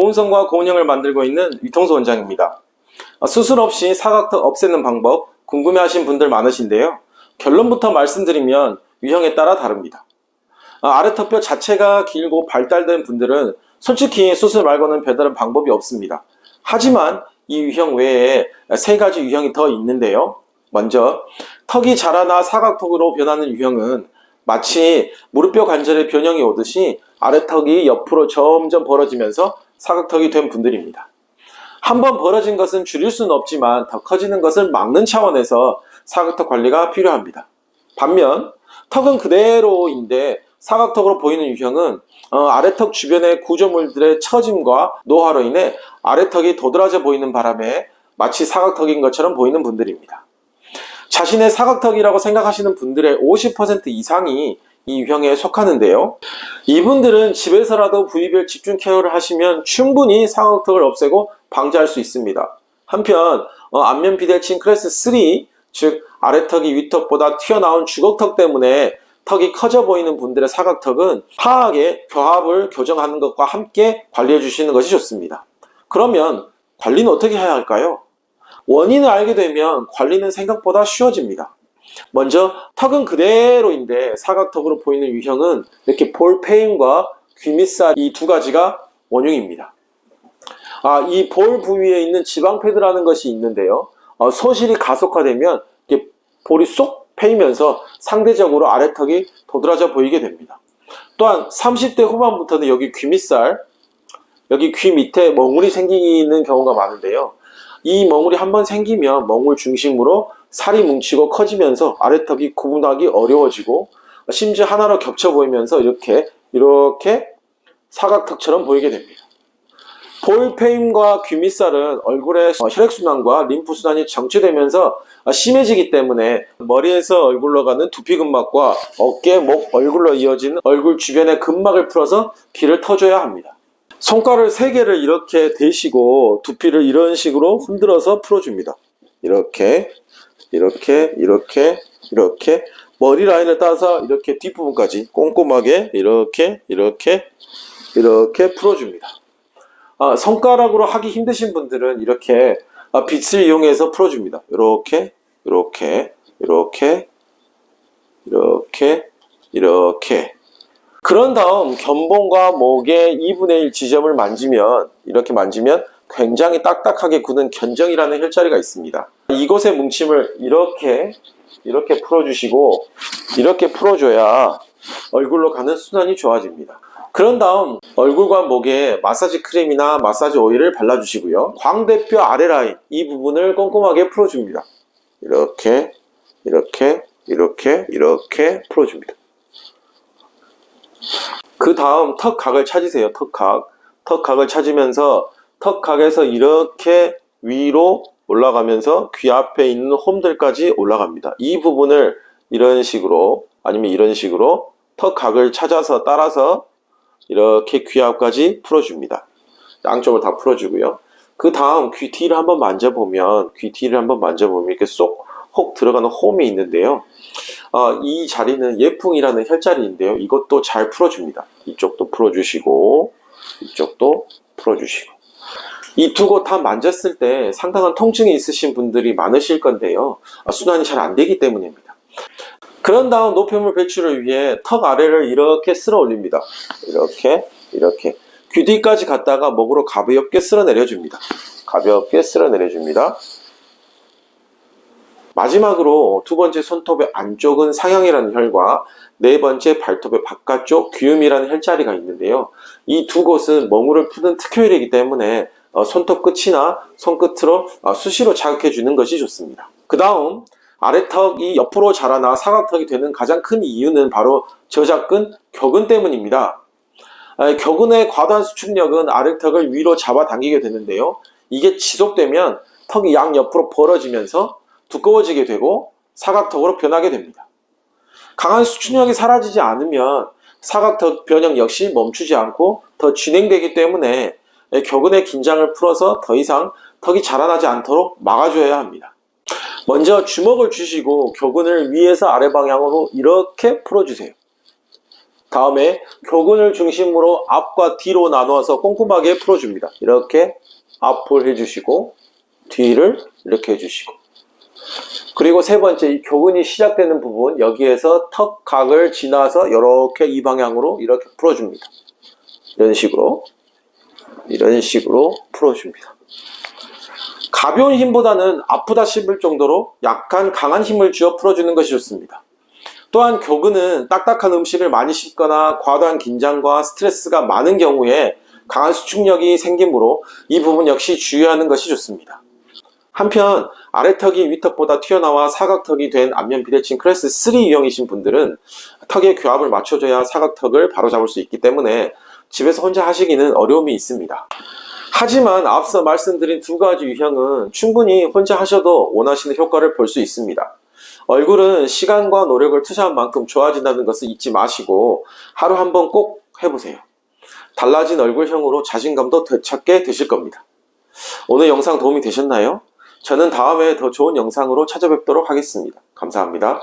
고운선과 고운형을 만들고 있는 위통수 원장입니다. 수술 없이 사각턱 없애는 방법 궁금해하신 분들 많으신데요. 결론부터 말씀드리면 유형에 따라 다릅니다. 아래턱뼈 자체가 길고 발달된 분들은 솔직히 수술 말고는 별다른 방법이 없습니다. 하지만 이 유형 외에 세 가지 유형이 더 있는데요. 먼저 턱이 자라나 사각턱으로 변하는 유형은 마치 무릎뼈 관절의 변형이 오듯이 아래턱이 옆으로 점점 벌어지면서 사각턱이 된 분들입니다. 한번 벌어진 것은 줄일 수는 없지만 더 커지는 것을 막는 차원에서 사각턱 관리가 필요합니다. 반면 턱은 그대로인데 사각턱으로 보이는 유형은 아래턱 주변의 구조물들의 처짐과 노화로 인해 아래턱이 도드라져 보이는 바람에 마치 사각턱인 것처럼 보이는 분들입니다. 자신의 사각턱이라고 생각하시는 분들의 50% 이상이 이 유형에 속하는데요. 이분들은 집에서라도 부위별 집중 케어를 하시면 충분히 사각턱을 없애고 방지할 수 있습니다. 한편 안면 비대칭 클래스 3, 즉 아래턱이 윗턱보다 튀어나온 주걱턱 때문에 턱이 커져 보이는 분들의 사각턱은 하악의 교합을 교정하는 것과 함께 관리해 주시는 것이 좋습니다. 그러면 관리는 어떻게 해야 할까요? 원인을 알게 되면 관리는 생각보다 쉬워집니다. 먼저 턱은 그대로인데 사각턱으로 보이는 유형은 이렇게 볼 페임과 귀밑살 이 두 가지가 원흉입니다. 이 볼 부위에 있는 지방 패드라는 것이 있는데요. 소실이 가속화되면 이렇게 볼이 쏙 패이면서 상대적으로 아래턱이 도드라져 보이게 됩니다. 또한 30대 후반부터는 여기 귀밑살, 여기 귀 밑에 멍울이 생기는 경우가 많은데요. 이 멍울이 한번 생기면 멍울 중심으로 살이 뭉치고 커지면서 아래턱이 구분하기 어려워지고 심지어 하나로 겹쳐 보이면서 이렇게 사각턱처럼 보이게 됩니다. 볼페임과 귀밑살은 얼굴의 혈액순환과 림프순환이 정체되면서 심해지기 때문에 머리에서 얼굴로 가는 두피근막과 어깨, 목, 얼굴로 이어지는 얼굴 주변의 근막을 풀어서 길을 터줘야 합니다. 손가락 3개를 이렇게 대시고 두피를 이런 식으로 흔들어서 풀어줍니다. 이렇게 머리 라인을 따서 이렇게 뒷부분까지 꼼꼼하게 이렇게 풀어줍니다. 손가락으로 하기 힘드신 분들은 이렇게 빗을 이용해서 풀어줍니다. 이렇게 그런 다음 견봉과 목의 2분의 1 지점을 이렇게 만지면 굉장히 딱딱하게 굳은 견정이라는 혈자리가 있습니다. 이곳의 뭉침을 이렇게 풀어주시고 이렇게 풀어줘야 얼굴로 가는 순환이 좋아집니다. 그런 다음 얼굴과 목에 마사지 크림이나 마사지 오일을 발라주시고요. 광대뼈 아래라인 이 부분을 꼼꼼하게 풀어줍니다. 이렇게 풀어줍니다. 그 다음 턱각을 찾으세요. 턱각을 찾으면서 턱각에서 이렇게 위로 올라가면서 귀 앞에 있는 홈들까지 올라갑니다. 이 부분을 이런 식으로 아니면 이런 식으로 턱각을 찾아서 따라서 이렇게 귀 앞까지 풀어줍니다. 양쪽을 다 풀어주고요. 그 다음 귀 뒤를 한번 만져보면 이렇게 쏙 혹 들어가는 홈이 있는데요. 이 자리는 예풍이라는 혈자리인데요. 이것도 잘 풀어줍니다. 이쪽도 풀어주시고 이쪽도 풀어주시고 이 두 곳 다 만졌을 때 상당한 통증이 있으신 분들이 많으실 건데요. 순환이 잘 안 되기 때문입니다. 그런 다음 노폐물 배출을 위해 턱 아래를 이렇게 쓸어 올립니다. 이렇게 귀 뒤까지 갔다가 목으로 가볍게 쓸어 내려줍니다. 마지막으로 두 번째 손톱의 안쪽은 상형이라는 혈과 네 번째 발톱의 바깥쪽 귀음이라는 혈자리가 있는데요. 이 두 곳은 멍울을 푸는 특효혈이기 때문에 손톱 끝이나 손끝으로 수시로 자극해 주는 것이 좋습니다. 그 다음 아래턱이 옆으로 자라나 사각턱이 되는 가장 큰 이유는 바로 저작근, 격근 때문입니다. 격근의 과도한 수축력은 아래턱을 위로 잡아당기게 되는데요. 이게 지속되면 턱이 양옆으로 벌어지면서 두꺼워지게 되고 사각턱으로 변하게 됩니다. 강한 수축력이 사라지지 않으면 사각턱 변형 역시 멈추지 않고 더 진행되기 때문에 격근의 긴장을 풀어서 더 이상 턱이 자라나지 않도록 막아줘야 합니다. 먼저 주먹을 쥐시고 격근을 위에서 아래 방향으로 이렇게 풀어주세요. 다음에 교근을 중심으로 앞과 뒤로 나누어서 꼼꼼하게 풀어줍니다. 이렇게 앞을 해주시고 뒤를 이렇게 해주시고, 그리고 세 번째, 이 교근이 시작되는 부분, 여기에서 턱각을 지나서 이렇게 이 방향으로 이렇게 풀어줍니다. 이런 식으로 풀어줍니다. 가벼운 힘보다는 아프다 싶을 정도로 약간 강한 힘을 쥐어 풀어주는 것이 좋습니다. 또한 교근은 딱딱한 음식을 많이 씹거나 과도한 긴장과 스트레스가 많은 경우에 강한 수축력이 생기므로 이 부분 역시 주의하는 것이 좋습니다. 한편 아래턱이 위턱보다 튀어나와 사각턱이 된 안면 비대칭 클래스 3 유형이신 분들은 턱의 교합을 맞춰줘야 사각턱을 바로잡을 수 있기 때문에 집에서 혼자 하시기는 어려움이 있습니다. 하지만 앞서 말씀드린 두 가지 유형은 충분히 혼자 하셔도 원하시는 효과를 볼 수 있습니다. 얼굴은 시간과 노력을 투자한 만큼 좋아진다는 것을 잊지 마시고 하루 한 번 꼭 해보세요. 달라진 얼굴형으로 자신감도 되찾게 되실 겁니다. 오늘 영상 도움이 되셨나요? 저는 다음에 더 좋은 영상으로 찾아뵙도록 하겠습니다. 감사합니다.